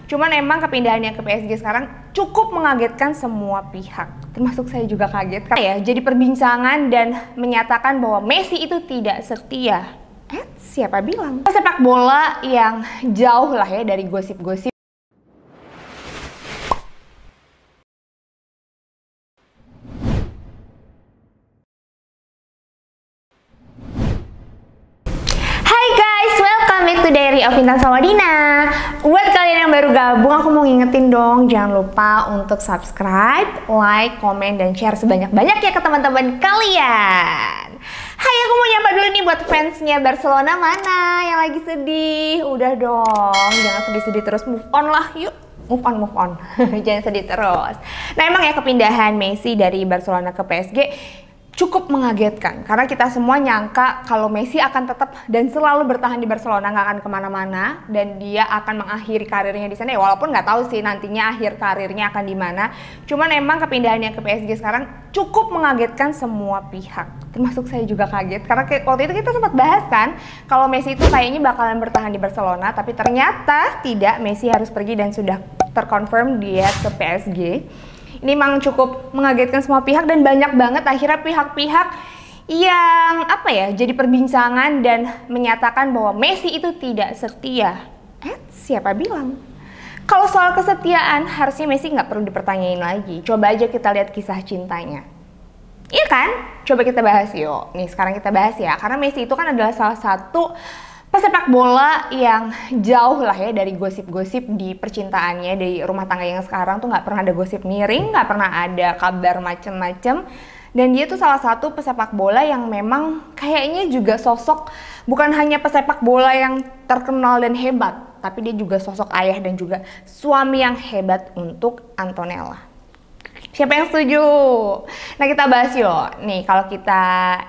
Cuman emang kepindahannya ke PSG sekarang cukup mengagetkan semua pihak. Termasuk saya juga kaget kan ya, jadi perbincangan dan menyatakan bahwa Messi itu tidak setia. Siapa bilang? Sepak bola yang jauh lah ya dari gosip-gosip. Hai guys, welcome back to Diary of Intan sama Dina. Buat kalian yang baru gabung, aku mau ngingetin dong, jangan lupa untuk subscribe, like, komen, dan share sebanyak-banyaknya ke teman-teman kalian. Hai, aku mau nyapa dulu nih buat fansnya Barcelona mana yang lagi sedih. Udah dong, jangan sedih-sedih terus, move on lah, yuk. Move on. Jangan sedih terus. Nah emang ya kepindahan Messi dari Barcelona ke PSG cukup mengagetkan karena kita semua nyangka kalau Messi akan tetap dan selalu bertahan di Barcelona, nggak akan kemana-mana, dan dia akan mengakhiri karirnya di sana ya, walaupun nggak tahu sih nantinya akhir karirnya akan di mana. Cuman emang kepindahannya ke PSG sekarang cukup mengagetkan semua pihak, termasuk saya juga kaget karena waktu itu kita sempat bahas kan kalau Messi itu kayaknya bakalan bertahan di Barcelona, tapi ternyata tidak, Messi harus pergi dan sudah terkonfirm dia ke PSG. Ini memang cukup mengagetkan semua pihak dan banyak banget akhirnya pihak-pihak yang jadi perbincangan dan menyatakan bahwa Messi itu tidak setia. Siapa bilang? Kalau soal kesetiaan harusnya Messi nggak perlu dipertanyain lagi. Coba aja kita lihat kisah cintanya. Iya kan? Coba kita bahas yuk. Nih sekarang kita bahas ya, karena Messi itu kan adalah salah satu pesepak bola yang jauh lah ya dari gosip-gosip di percintaannya. Di rumah tangga yang sekarang tuh nggak pernah ada gosip miring, nggak pernah ada kabar macem-macem. Dan dia tuh salah satu pesepak bola yang memang kayaknya juga sosok bukan hanya pesepak bola yang terkenal dan hebat, tapi dia juga sosok ayah dan juga suami yang hebat untuk Antonella. Siapa yang setuju? Nah kita bahas yuk. Nih kalau kita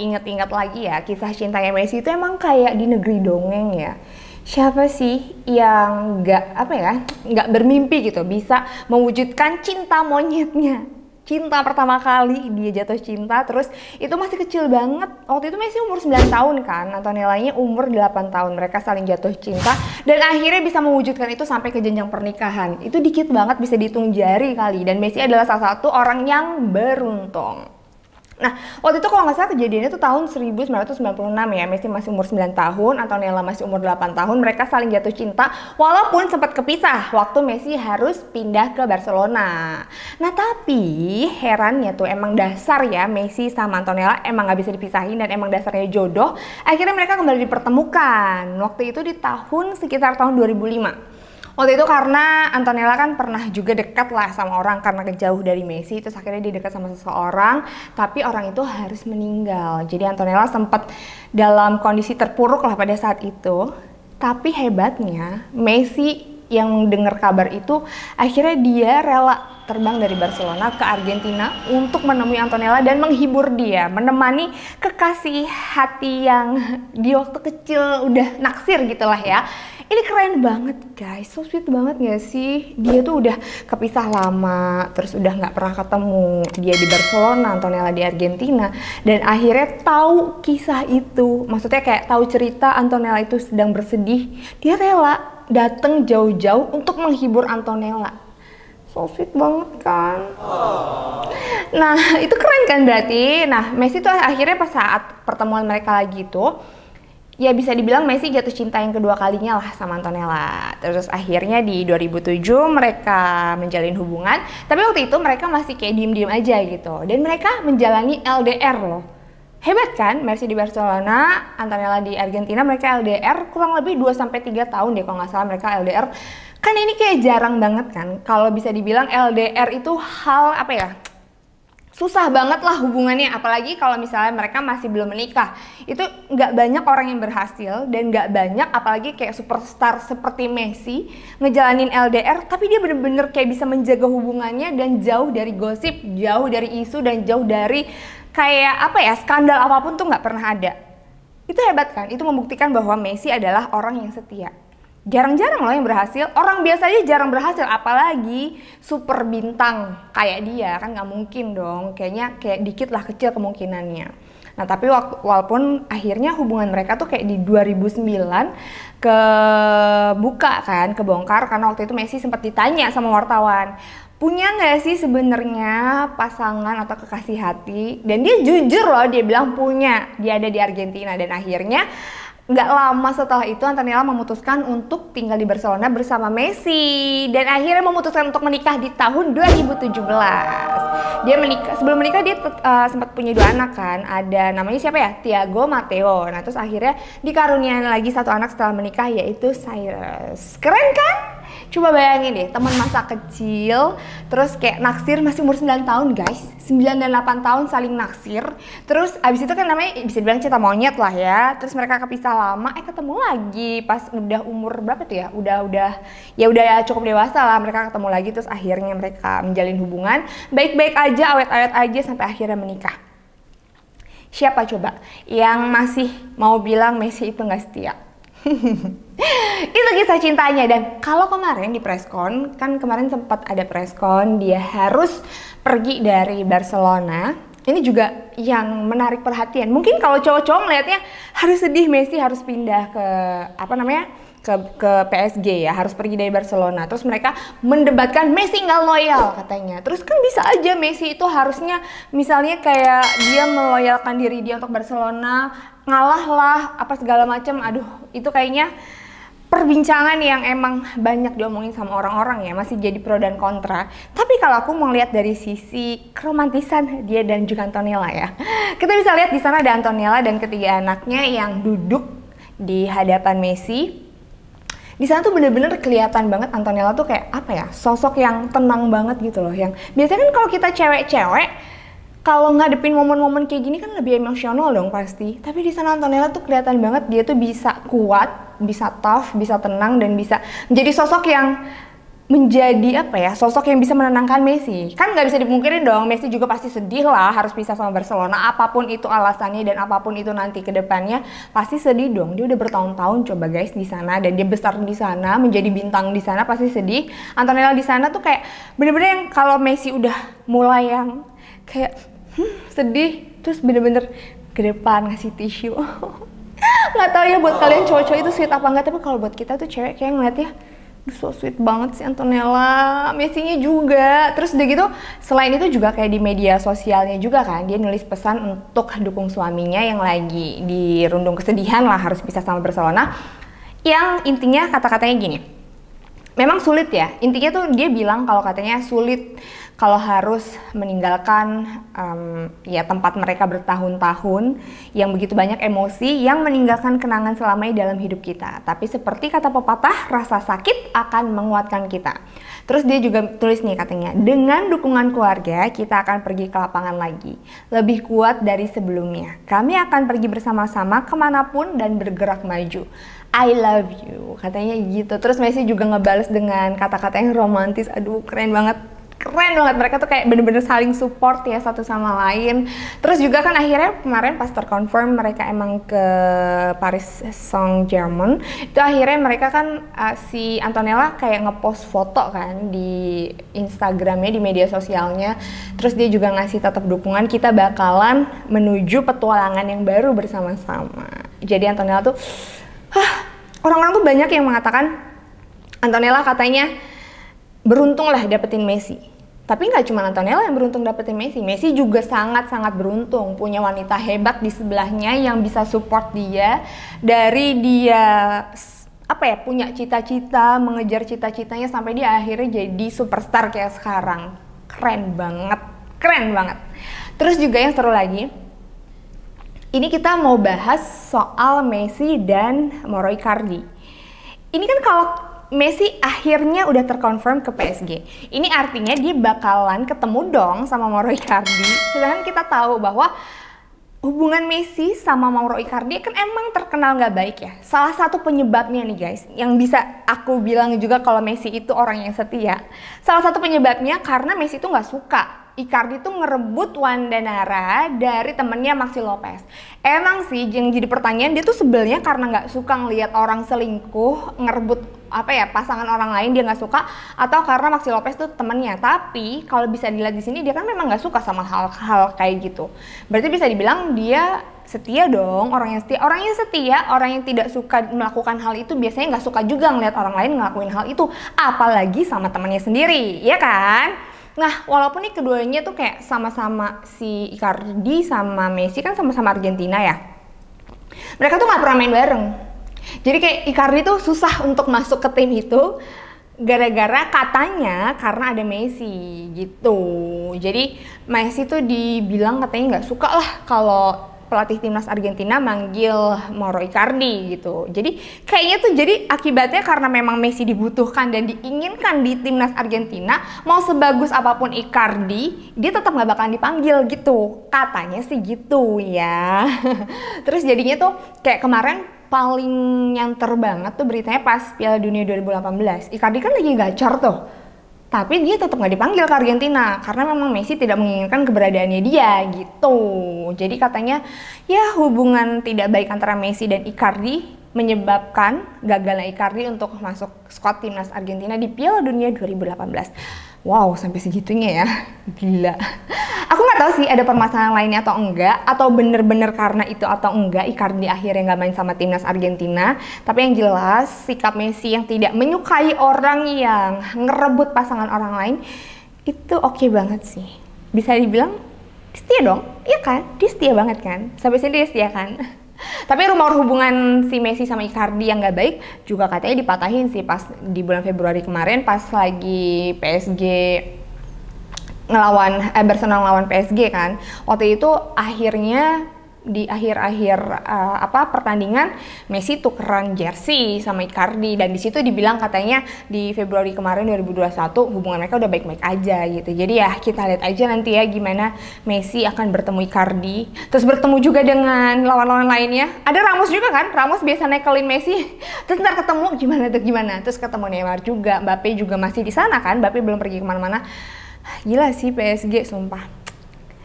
inget-inget lagi ya, kisah cintanya Messi itu emang kayak di negeri dongeng ya. Siapa sih yang nggak bermimpi gitu bisa mewujudkan cinta monyetnya? Cinta pertama kali dia jatuh cinta, terus itu masih kecil banget. Waktu itu Messi umur 9 tahun kan, Antonellanya umur 8 tahun. Mereka saling jatuh cinta dan akhirnya bisa mewujudkan itu sampai ke jenjang pernikahan. Itu dikit banget, bisa dihitung jari kali. Dan Messi adalah salah satu orang yang beruntung. Nah, waktu itu kalau nggak salah kejadiannya itu tahun 1996 ya. Messi masih umur 9 tahun, Antonella masih umur 8 tahun. Mereka saling jatuh cinta walaupun sempat kepisah waktu Messi harus pindah ke Barcelona. Nah, tapi herannya tuh emang dasar ya, Messi sama Antonella emang nggak bisa dipisahin dan emang dasarnya jodoh. Akhirnya mereka kembali dipertemukan. Waktu itu di sekitar tahun 2005. Waktu itu karena Antonella kan pernah juga dekat lah sama orang karena jauh dari Messi, terus akhirnya dia dekat sama seseorang, tapi orang itu harus meninggal. Jadi Antonella sempat dalam kondisi terpuruk lah pada saat itu. Tapi hebatnya Messi yang dengar kabar itu akhirnya dia rela terbang dari Barcelona ke Argentina untuk menemui Antonella dan menghibur dia, menemani kekasih hati yang di waktu kecil udah naksir gitulah ya. Ini keren banget guys, so sweet banget gak sih? Dia tuh udah kepisah lama, terus udah gak pernah ketemu. Dia di Barcelona, Antonella di Argentina, dan akhirnya tahu kisah itu. Maksudnya kayak tahu cerita Antonella itu sedang bersedih, dia rela datang jauh-jauh untuk menghibur Antonella. So sweet banget kan? Nah itu keren kan berarti. Nah Messi tuh akhirnya pas saat pertemuan mereka lagi tuh, ya bisa dibilang Messi jatuh cinta yang kedua kalinya lah sama Antonella. Terus akhirnya di 2007 mereka menjalin hubungan, tapi waktu itu mereka masih kayak diem-diem aja gitu. Dan mereka menjalani LDR loh. Hebat kan? Messi di Barcelona, Antonella di Argentina, mereka LDR kurang lebih 2-3 tahun deh kalau nggak salah mereka LDR. Kan ini kayak jarang banget kan, kalau bisa dibilang LDR itu hal susah banget lah hubungannya, apalagi kalau misalnya mereka masih belum menikah. Itu nggak banyak orang yang berhasil dan nggak banyak apalagi kayak superstar seperti Messi ngejalanin LDR, tapi dia bener-bener kayak bisa menjaga hubungannya dan jauh dari gosip, jauh dari isu, dan jauh dari skandal apapun tuh nggak pernah ada. Itu hebat kan? Itu membuktikan bahwa Messi adalah orang yang setia. Jarang-jarang loh yang berhasil, orang biasa aja jarang berhasil, apalagi super bintang kayak dia, kan nggak mungkin dong, kayaknya kayak dikit lah, kecil kemungkinannya. Nah tapi walaupun akhirnya hubungan mereka tuh kayak di 2009 kebuka kan, kebongkar karena waktu itu Messi sempat ditanya sama wartawan, punya nggak sih sebenarnya pasangan atau kekasih hati? Dan dia jujur loh, dia bilang punya, dia ada di Argentina. Dan akhirnya nggak lama setelah itu Antonella memutuskan untuk tinggal di Barcelona bersama Messi. Dan akhirnya memutuskan untuk menikah di tahun 2017. Dia menikah, sebelum menikah dia sempat punya 2 anak kan. Ada namanya siapa ya? Thiago Matteo. Nah terus akhirnya dikaruniai lagi 1 anak setelah menikah, yaitu Cyrus. Keren kan? Coba bayangin deh, teman masa kecil, terus kayak naksir masih umur 9 tahun guys. 9 dan 8 tahun saling naksir. Terus abis itu kan namanya bisa dibilang cinta monyet lah ya. Terus mereka kepisah lama, ketemu lagi pas udah umur berapa tuh ya? Udah cukup dewasa lah, mereka ketemu lagi. Terus akhirnya mereka menjalin hubungan baik-baik aja, awet-awet aja sampai akhirnya menikah. Siapa coba yang masih mau bilang Messi itu nggak setia? Itu kisah cintanya. Dan kalau kemarin di preskon, kan kemarin sempat ada preskon dia harus pergi dari Barcelona. Ini juga yang menarik perhatian. Mungkin kalau cowok-cowok melihatnya harus sedih, Messi harus pindah ke ke PSG ya, harus pergi dari Barcelona. Terus mereka mendebatkan Messi nggak loyal katanya. Terus kan bisa aja Messi itu harusnya misalnya kayak dia meloyalkan diri dia untuk Barcelona, ngalah lah apa segala macam. Aduh, itu kayaknya perbincangan yang emang banyak diomongin sama orang-orang ya, masih jadi pro dan kontra. Tapi kalau aku mau lihat dari sisi keromantisan dia dan juga Antonella ya, kita bisa lihat di sana ada Antonella dan ketiga anaknya yang duduk di hadapan Messi. Di sana tuh bener-bener kelihatan banget Antonella tuh kayak apa ya, sosok yang tenang banget gitu loh. Yang biasanya kan kalau kita cewek-cewek kalau ngadepin momen-momen kayak gini kan lebih emosional dong pasti. Tapi di sana Antonella tuh kelihatan banget dia tuh bisa kuat, bisa tough, bisa tenang, dan bisa menjadi sosok yang menjadi apa ya, sosok yang bisa menenangkan Messi. Kan nggak bisa dipungkirin dong, Messi juga pasti sedih lah harus pisah sama Barcelona, apapun itu alasannya dan apapun itu nanti ke depannya pasti sedih dong. Dia udah bertahun-tahun coba guys di sana dan dia besar di sana, menjadi bintang di sana, pasti sedih. Antonella di sana tuh kayak bener-bener yang kalau Messi udah mulai yang kayak sedih, terus bener-bener ke depan ngasih tisu. Nggak tahu ya buat kalian cowok-cowok itu sweet apa enggak, tapi kalau buat kita tuh cewek kayak ngeliatnya so sweet banget sih Antonella, Messi-nya juga. Terus udah gitu, selain itu juga kayak di media sosialnya juga kan, dia nulis pesan untuk dukung suaminya yang lagi dirundung kesedihan lah harus pisah sama Barcelona. Yang intinya kata-katanya gini, memang sulit ya, intinya tuh dia bilang kalau katanya sulit kalau harus meninggalkan ya tempat mereka bertahun-tahun yang begitu banyak emosi yang meninggalkan kenangan selamanya dalam hidup kita. Tapi seperti kata pepatah, rasa sakit akan menguatkan kita. Terus dia juga tulis nih katanya, dengan dukungan keluarga kita akan pergi ke lapangan lagi, lebih kuat dari sebelumnya. Kami akan pergi bersama-sama kemanapun dan bergerak maju. I love you, katanya gitu. Terus Messi juga ngebales dengan kata-kata yang romantis. Aduh, keren banget. Keren banget, mereka tuh kayak bener-bener saling support ya satu sama lain. Terus juga kan akhirnya kemarin pas terkonfirm mereka emang ke Paris Saint-Germain, itu akhirnya mereka kan si Antonella kayak ngepost foto kan di Instagramnya, di media sosialnya. Terus dia juga ngasih tetap dukungan, kita bakalan menuju petualangan yang baru bersama-sama. Jadi Antonella tuh orang-orang tuh banyak yang mengatakan Antonella katanya beruntung lah dapetin Messi. Tapi nggak cuma Antonella yang beruntung dapetin Messi. Messi juga sangat-sangat beruntung punya wanita hebat di sebelahnya yang bisa support dia dari dia apa ya, punya cita-cita, mengejar cita-citanya sampai dia akhirnya jadi superstar kayak sekarang. Keren banget, keren banget. Terus juga yang seru lagi, ini kita mau bahas soal Messi dan Mauro Icardi. Ini kan kalau Messi akhirnya udah terkonfirm ke PSG. Ini artinya dia bakalan ketemu dong sama Mauro Icardi. Sedangkan kita tahu bahwa hubungan Messi sama Mauro Icardi kan emang terkenal nggak baik ya. Salah satu penyebabnya nih guys, yang bisa aku bilang juga kalau Messi itu orang yang setia. Salah satu penyebabnya karena Messi itu nggak suka Icardi tuh ngerebut Wanda Nara dari temennya Maxi Lopez. Emang sih yang jadi pertanyaan, dia tuh sebelnya karena nggak suka ngelihat orang selingkuh ngerebut pasangan orang lain, dia nggak suka, atau karena Maxi Lopez tuh temennya. Tapi kalau bisa dilihat di sini dia kan memang nggak suka sama hal-hal kayak gitu. Berarti bisa dibilang dia setia dong, orang yang setia, orang yang tidak suka melakukan hal itu biasanya nggak suka juga ngelihat orang lain ngelakuin hal itu, apalagi sama temannya sendiri, ya kan? Nah, walaupun nih keduanya tuh kayak sama-sama, si Icardi sama Messi kan sama-sama Argentina ya, mereka tuh nggak pernah main bareng. Jadi kayak Icardi tuh susah untuk masuk ke tim itu gara-gara katanya karena ada Messi gitu. Jadi Messi tuh dibilang katanya nggak suka lah kalau pelatih timnas Argentina manggil Mauro Icardi gitu. Jadi kayaknya tuh jadi akibatnya karena memang Messi dibutuhkan dan diinginkan di timnas Argentina, mau sebagus apapun Icardi, dia tetap nggak bakalan dipanggil gitu. Katanya sih gitu ya. Terus jadinya tuh kayak kemarin paling nyanter banget tuh beritanya pas Piala Dunia 2018. Icardi kan lagi gacor tuh. Tapi dia tetap nggak dipanggil ke Argentina karena memang Messi tidak menginginkan keberadaannya dia gitu. Jadi katanya ya hubungan tidak baik antara Messi dan Icardi menyebabkan gagalnya Icardi untuk masuk skuad timnas Argentina di Piala Dunia 2018. Wow, sampai segitunya ya, gila. Aku nggak tahu sih ada permasalahan lainnya atau enggak, atau bener-bener karena itu atau enggak Icardi akhirnya nggak main sama timnas Argentina. Tapi yang jelas sikap Messi yang tidak menyukai orang yang ngerebut pasangan orang lain itu oke banget sih. Bisa dibilang setia dong, iya kan? Dia setia banget kan? Sampai sini dia setia kan? Tapi rumor hubungan si Messi sama Icardi yang nggak baik juga katanya dipatahin sih pas di bulan Februari kemarin pas lagi PSG Barcelona ngelawan PSG kan. Waktu itu akhirnya di akhir-akhir pertandingan Messi tukeran jersey sama Icardi dan di situ dibilang katanya di Februari kemarin 2021 hubungan mereka udah baik-baik aja gitu. Jadi ya kita lihat aja nanti ya gimana Messi akan bertemu Icardi, terus bertemu juga dengan lawan-lawan lainnya. Ada Ramos juga kan, Ramos biasa nekelin Messi. Terus ntar ketemu gimana, terus ketemu Neymar juga, Mbappe juga masih di sana kan, Mbappe belum pergi kemana-mana. Gila sih PSG sumpah.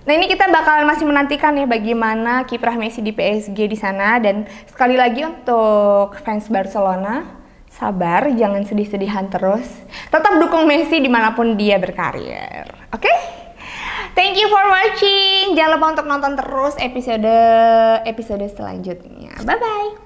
Nah ini kita bakalan masih menantikan ya bagaimana kiprah Messi di PSG di sana, dan sekali lagi untuk fans Barcelona sabar, jangan sedih-sedihan terus, tetap dukung Messi dimanapun dia berkarir. Oke? Thank you for watching. Jangan lupa untuk nonton terus episode selanjutnya. Bye bye.